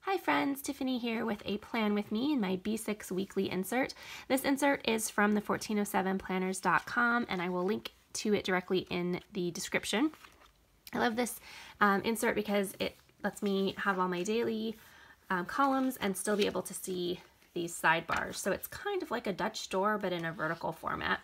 Hi friends, Tiffany here with a plan with me in my B6 weekly insert. This insert is from The1407Planners.com and I will link to it directly in the description. I love this insert because it lets me have all my daily columns and still be able to see these sidebars. So it's kind of like a Dutch door but in a vertical format.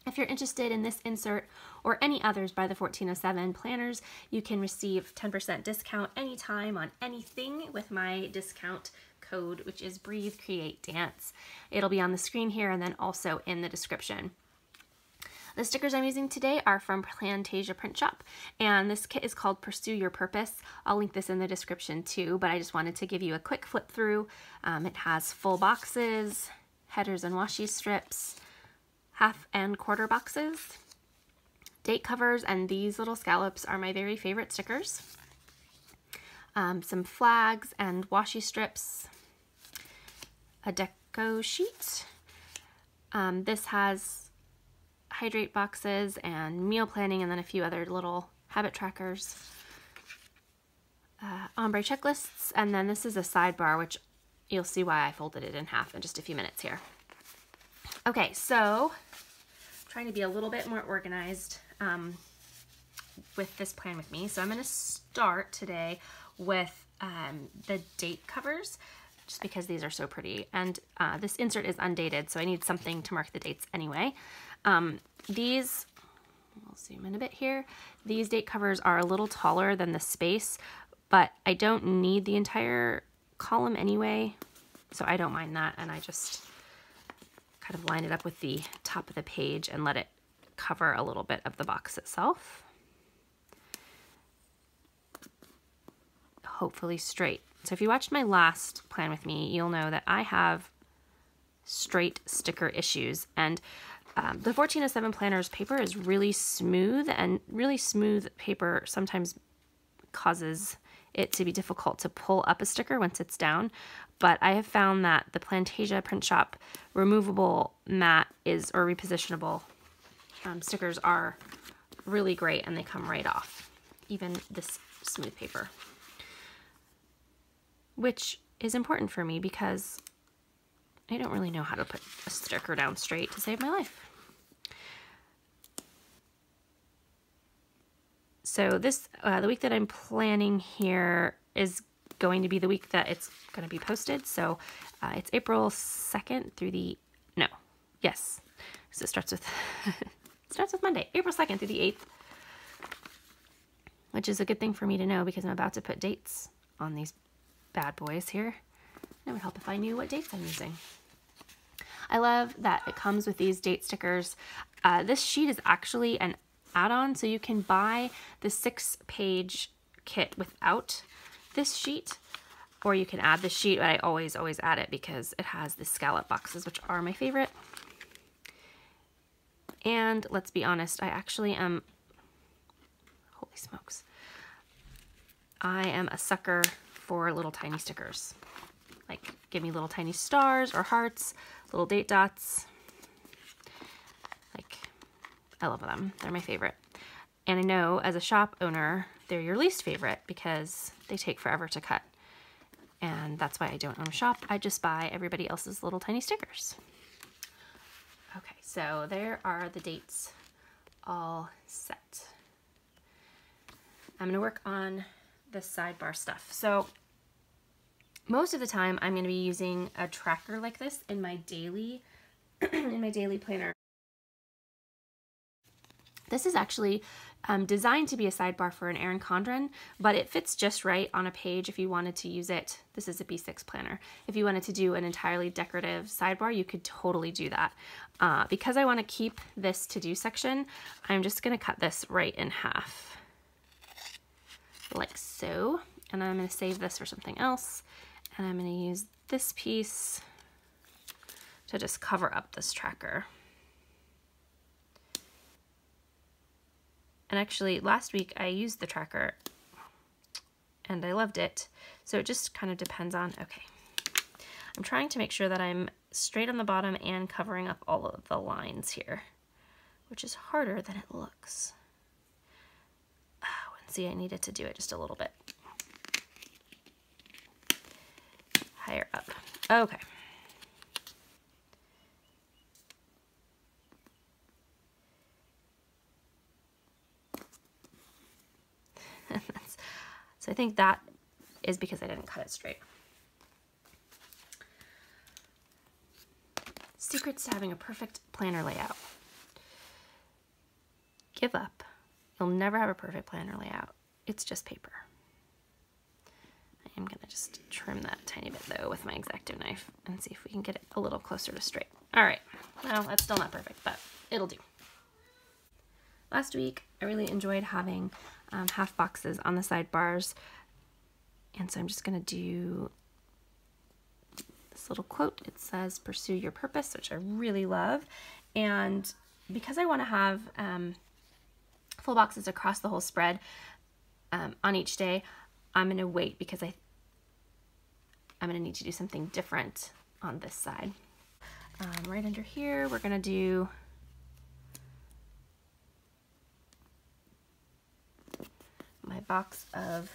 If you're interested in this insert or any others by the 1407 Planners, you can receive 10% discount anytime on anything with my discount code, which is Breathe, Create, Dance. It'll be on the screen here and then also in the description. The stickers I'm using today are from Plantasia PrintShop, and this kit is called Pursue Your Purpose. I'll link this in the description too, but I just wanted to give you a quick flip through. It has full boxes, headers and washi strips, half and quarter boxes, date covers, and these little scallops are my very favorite stickers. Some flags and washi strips, a deco sheet. This has hydrate boxes and meal planning and then a few other little habit trackers, ombre checklists, and then this is a sidebar, which you'll see why I folded it in half in just a few minutes here. Okay, so I'm trying to be a little bit more organized with this plan with me. So I'm going to start today with the date covers, just because these are so pretty. And this insert is undated, so I need something to mark the dates anyway. These, I'll zoom in a bit here. These date covers are a little taller than the space, but I don't need the entire column anyway, so I don't mind that, and I just kind of line it up with the top of the page and let it cover a little bit of the box itself. Hopefully straight. So if you watched my last plan with me, you'll know that I have straight sticker issues, and the 1407 Planners paper is really smooth, and really smooth paper sometimes causes it to be difficult to pull up a sticker once it's down. But I have found that the Plantasia PrintShop removable mat or repositionable stickers are really great, and they come right off, even this smooth paper, which is important for me because I don't really know how to put a sticker down straight to save my life. So this, the week that I'm planning here is going to be the week that it's going to be posted. So it's April 2nd through the, no, yes, so it starts with, it starts with Monday, April 2nd through the 8th, which is a good thing for me to know because I'm about to put dates on these bad boys here. It would help if I knew what dates I'm using. I love that it comes with these date stickers. This sheet is actually an add-on, so you can buy the 6-page kit without this sheet, or you can add the sheet, but I always add it because it has the scallop boxes, which are my favorite. And let's be honest, I actually am, holy smokes, I am a sucker for little tiny stickers. Like, give me little tiny stars or hearts, little date dots. Like, I love them. They're my favorite. And I know as a shop owner, they're your least favorite because they take forever to cut. And that's why I don't own a shop. I just buy everybody else's little tiny stickers. Okay, so there are the dates all set. I'm gonna work on the sidebar stuff. So most of the time I'm gonna be using a tracker like this in my daily, in my daily planner. This is actually designed to be a sidebar for an Erin Condren, but it fits just right on a page if you wanted to use it. This is a B6 planner. If you wanted to do an entirely decorative sidebar, you could totally do that. Because I want to keep this to-do section, I'm just going to cut this right in half, like so. And I'm going to save this for something else, and I'm going to use this piece to just cover up this tracker. And actually last week I used the tracker and I loved it. So it just kind of depends on, okay. I'm trying to make sure that I'm straight on the bottom and covering up all of the lines here, which is harder than it looks. Oh, and see, I needed to do it just a little bit. layer up. Okay. So I think that is because I didn't cut it straight. Secrets to having a perfect planner layout. Give up. You'll never have a perfect planner layout. It's just paper. I am gonna just trim that tiny bit though with my X-Acto knife and see if we can get it a little closer to straight. All right, well, that's still not perfect, but it'll do. Last week, I really enjoyed having half boxes on the sidebars. And so I'm just gonna do this little quote. It says, "Pursue your purpose," which I really love. And because I wanna have full boxes across the whole spread on each day, I'm gonna wait because I'm gonna need to do something different on this side. Right under here, we're gonna do my box of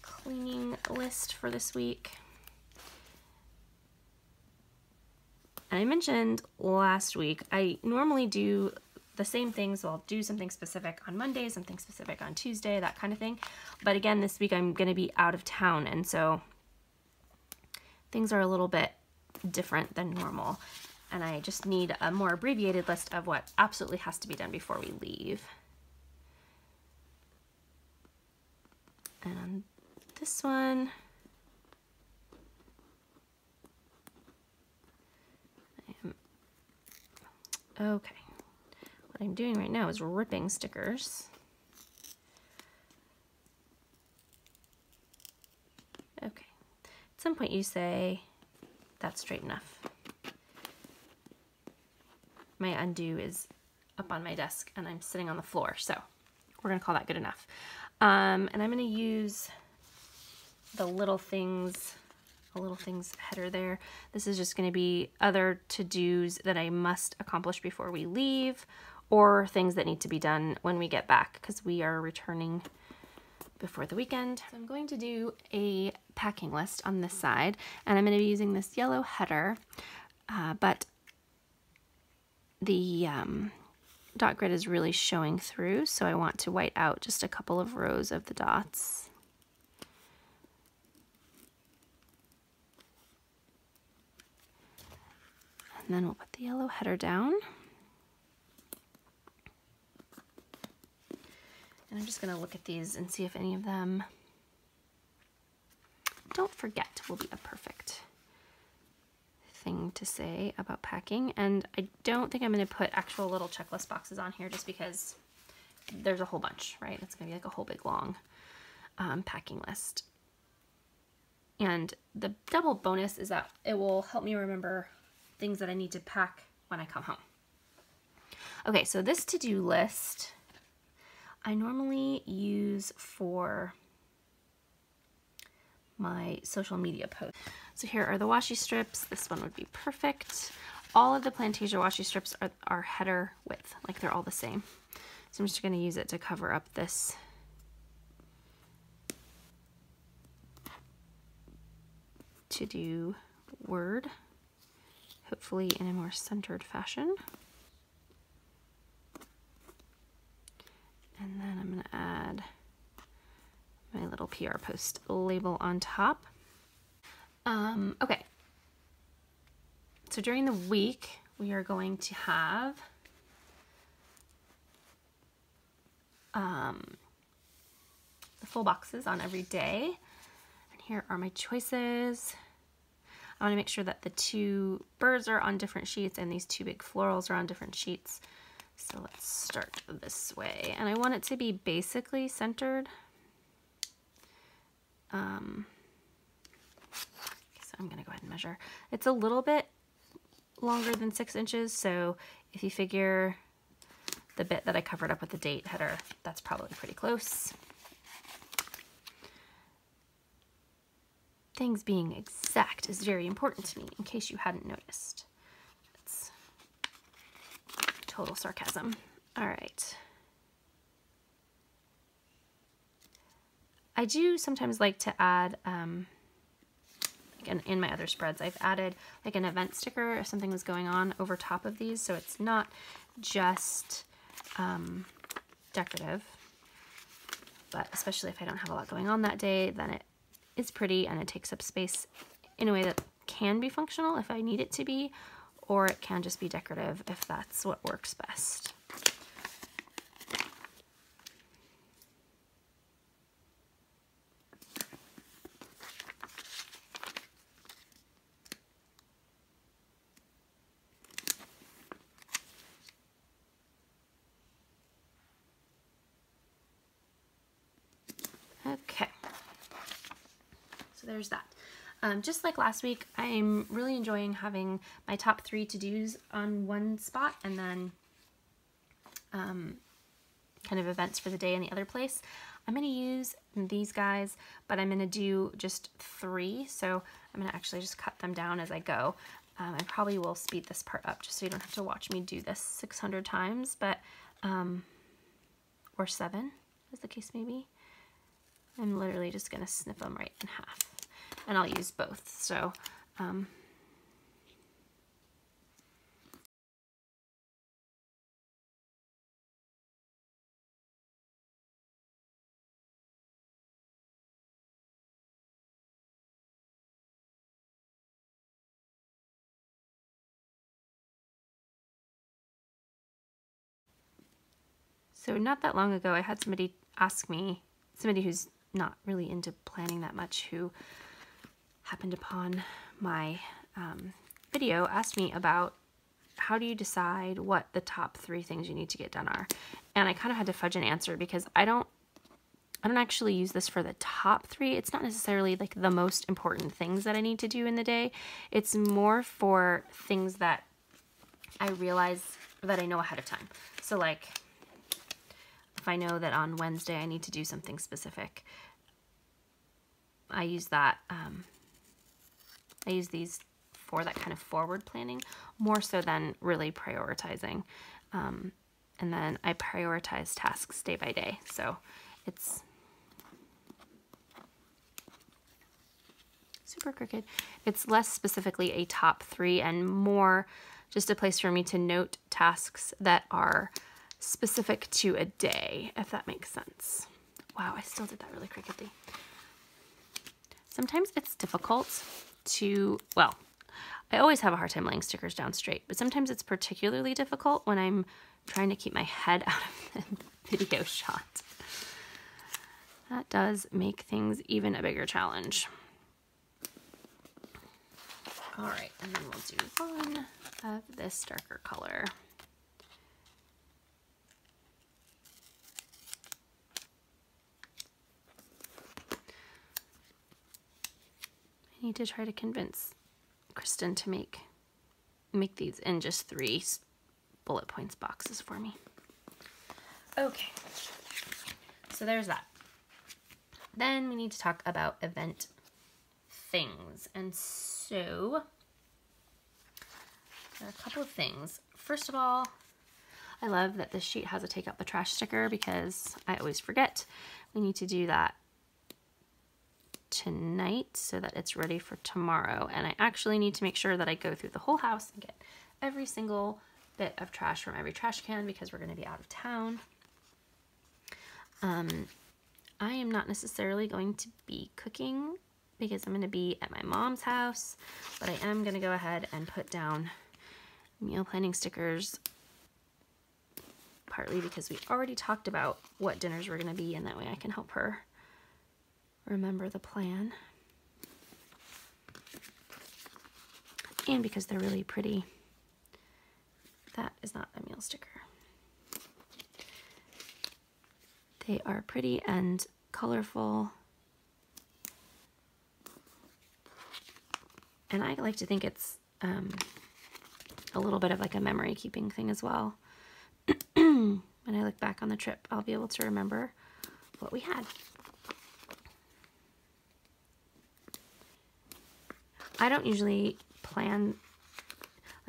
cleaning list for this week. And I mentioned last week, I normally do the same things. So I'll do something specific on Monday, something specific on Tuesday, that kind of thing. But again, this week I'm going to be out of town, and so things are a little bit different than normal. And I just need a more abbreviated list of what absolutely has to be done before we leave. And on this one, okay. What I'm doing right now is ripping stickers. Okay. At some point you say, that's straight enough. My undo is up on my desk and I'm sitting on the floor, so we're gonna call that good enough. And I'm gonna use the little things header there. This is just gonna be other to-dos that I must accomplish before we leave, or things that need to be done when we get back, because we are returning before the weekend. So I'm going to do a packing list on this side, and I'm going to be using this yellow header, but the dot grid is really showing through, so I want to white out just a couple of rows of the dots. And then we'll put the yellow header down. And I'm just going to look at these and see if any of them, don't forget, will be a perfect thing to say about packing. And I don't think I'm going to put actual little checklist boxes on here just because there's a whole bunch, right? It's going to be like a whole big long packing list. And the double bonus is that it will help me remember things that I need to pack when I come home. Okay, so this to-do list I normally use for my social media posts. So here are the washi strips. This one would be perfect. All of the Plantasia washi strips are header width, like they're all the same. So I'm just going to use it to cover up this to-do word, hopefully in a more centered fashion. And then I'm going to add my little PR post label on top. Okay. So during the week, we are going to have the full boxes on every day. And here are my choices. I want to make sure that the two birds are on different sheets and these two big florals are on different sheets. So let's start this way. And I want it to be basically centered. So I'm going to go ahead and measure. It's a little bit longer than 6 inches. So if you figure the bit that I covered up with the date header, that's probably pretty close. Things being exact is very important to me, in case you hadn't noticed. It's total sarcasm. All right. I do sometimes like to add, in my other spreads, I've added like an event sticker if something was going on over top of these, so it's not just decorative, but especially if I don't have a lot going on that day, then it is pretty and it takes up space in a way that can be functional if I need it to be, or it can just be decorative if that's what works best. Okay, so there's that. Just like last week, I'm really enjoying having my top 3 to-dos on one spot and then kind of events for the day in the other place. I'm going to use these guys, but I'm going to do just 3, so I'm going to actually just cut them down as I go. I probably will speed this part up just so you don't have to watch me do this 600 times, but or 7, as the case may be. I'm literally just going to snip them right in half, and I'll use both. So not that long ago, I had somebody ask me, somebody who's not really into planning that much, who happened upon my video, asked me about how do you decide what the top 3 things you need to get done are. And I kind of had to fudge an answer because I don't actually use this for the top 3. It's not necessarily like the most important things that I need to do in the day. It's more for things that I realize that I know ahead of time. So like, if I know that on Wednesday I need to do something specific, I use that. I use these for that kind of forward planning more so than really prioritizing. And then I prioritize tasks day by day. So it's super crooked. It's less specifically a top 3 and more just a place for me to note tasks that are specific to a day, if that makes sense. Wow, I still did that really crookedly. Sometimes it's difficult to, well, I always have a hard time laying stickers down straight, but sometimes it's particularly difficult when I'm trying to keep my head out of the video shot. That does make things even a bigger challenge. All right, and then we'll do one of this darker color. I need to try to convince Kristen to make these in just 3 bullet points boxes for me. Okay, so there's that. Then we need to talk about event things. And so there are a couple of things. First of all, I love that this sheet has a take out the trash sticker because I always forget. We need to do that tonight so that it's ready for tomorrow. And I actually need to make sure that I go through the whole house and get every single bit of trash from every trash can because we're going to be out of town. I am not necessarily going to be cooking because I'm going to be at my mom's house, but I am going to go ahead and put down meal planning stickers, partly because we already talked about what dinners were going to be, and that way I can help her remember the plan, and because they're really pretty. That is not a meal sticker. They are pretty and colorful, and I like to think it's a little bit of like a memory keeping thing as well. When I look back on the trip, I'll be able to remember what we had. I don't usually plan,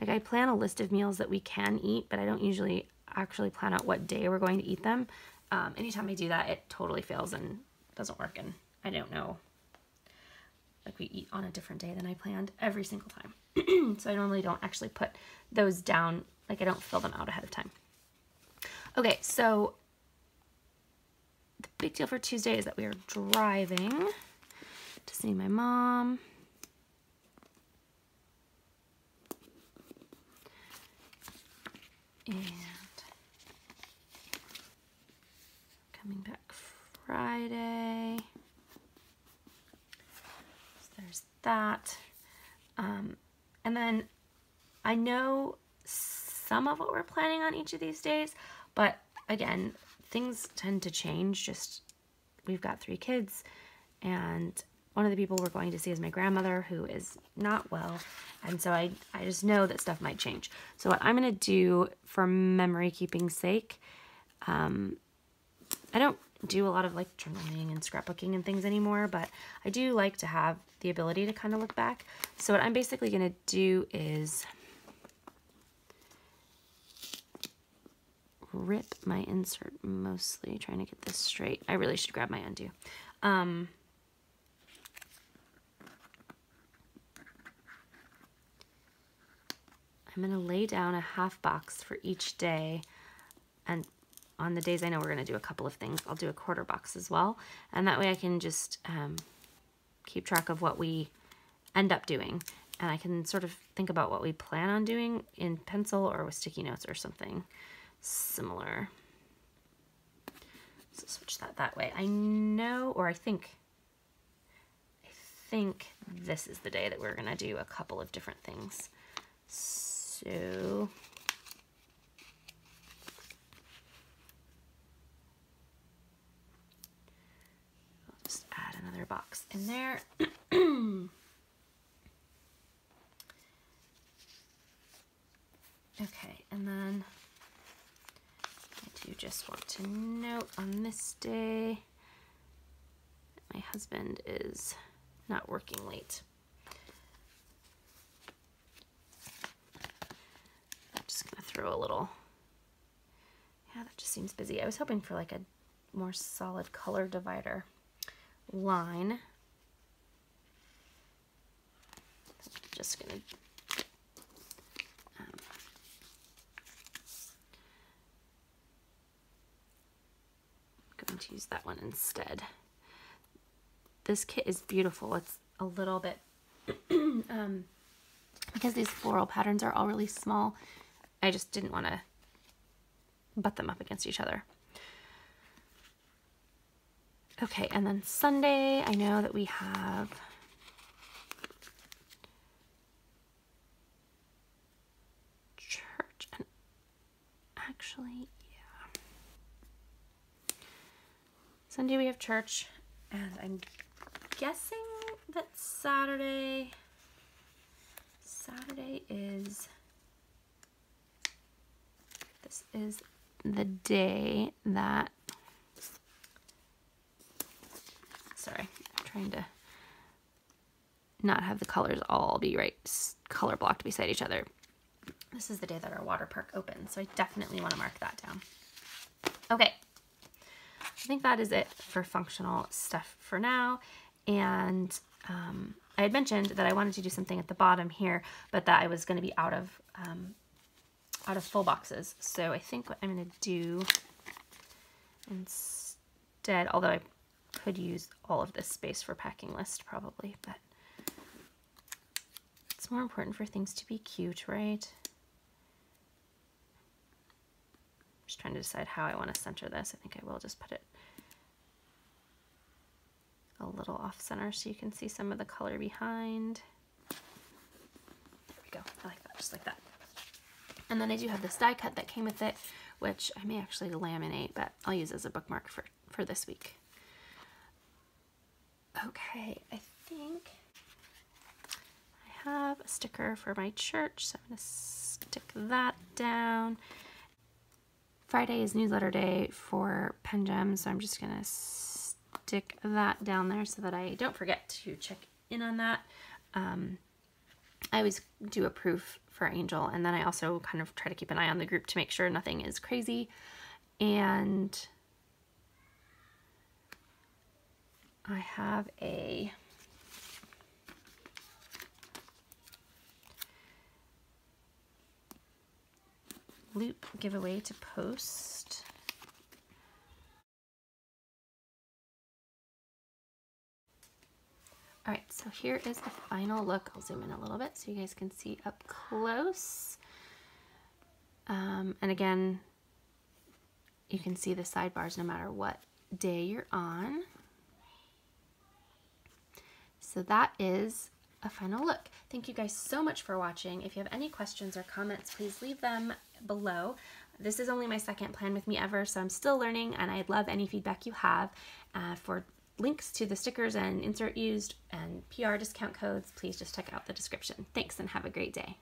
like I plan a list of meals that we can eat, but I don't usually actually plan out what day we're going to eat them. Anytime I do that, it totally fails and doesn't work, and I don't know. Like, we eat on a different day than I planned every single time. So I normally don't actually put those down, like I don't fill them out ahead of time. Okay, so the big deal for Tuesday is that we are driving to see my mom. And coming back Friday. So there's that. And then I know some of what we're planning on each of these days, but again, things tend to change. Just, we've got 3 kids, and one of the people we're going to see is my grandmother, who is not well, and so I just know that stuff might change. So what I'm going to do for memory keeping's sake, I don't do a lot of like journaling and scrapbooking and things anymore, but I do like to have the ability to kind of look back. So what I'm basically going to do is rip my insert mostly, trying to get this straight. I really should grab my undo. I'm going to lay down a half box for each day, and on the days I know we're going to do a couple of things, I'll do a quarter box as well, and that way I can just keep track of what we end up doing, and I can sort of think about what we plan on doing in pencil or with sticky notes or something similar. So switch that way. I know, or I think this is the day that we're going to do a couple of different things. So I'll just add another box in there. Okay, and then I do just want to note on this day that my husband is not working late. I'm just going to throw a little, yeah, that just seems busy. I was hoping for like a more solid color divider line. So I'm just going to use that one instead. This kit is beautiful. It's a little bit because these floral patterns are all really small, I just didn't want to butt them up against each other. Okay, and then Sunday, I know that we have church, and actually, Sunday we have church, and I'm guessing that Saturday is, this is the day that, sorry, I'm trying to not have the colors all be right, color blocked beside each other. This is the day that our water park opens, so I definitely want to mark that down. Okay. I think that is it for functional stuff for now, and I had mentioned that I wanted to do something at the bottom here, but that I was going to be out of full boxes. So I think what I'm going to do instead, although I could use all of this space for packing list probably, but it's more important for things to be cute, right? Just trying to decide how I want to center this. I think I will just put it a little off center so you can see some of the color behind. There we go. I like that, just like that. And then I do have this die cut that came with it, which I may actually laminate, but I'll use as a bookmark for this week. Okay, I think I have a sticker for my church, so I'm going to stick that down. Friday is newsletter day for Pen Gems, so I'm just going to stick that down there so that I don't forget to check in on that. I always do a proof for Angel, and then I also kind of try to keep an eye on the group to make sure nothing is crazy. And I have a loop giveaway to post. All right, so here is the final look. I'll zoom in a little bit so you guys can see up close. And again, you can see the sidebars no matter what day you're on. So that is a final look. Thank you guys so much for watching. If you have any questions or comments, please leave them below. This is only my second plan with me ever, so I'm still learning, and I'd love any feedback you have. For links to the stickers and insert used and PR discount codes, please just check out the description. Thanks and have a great day.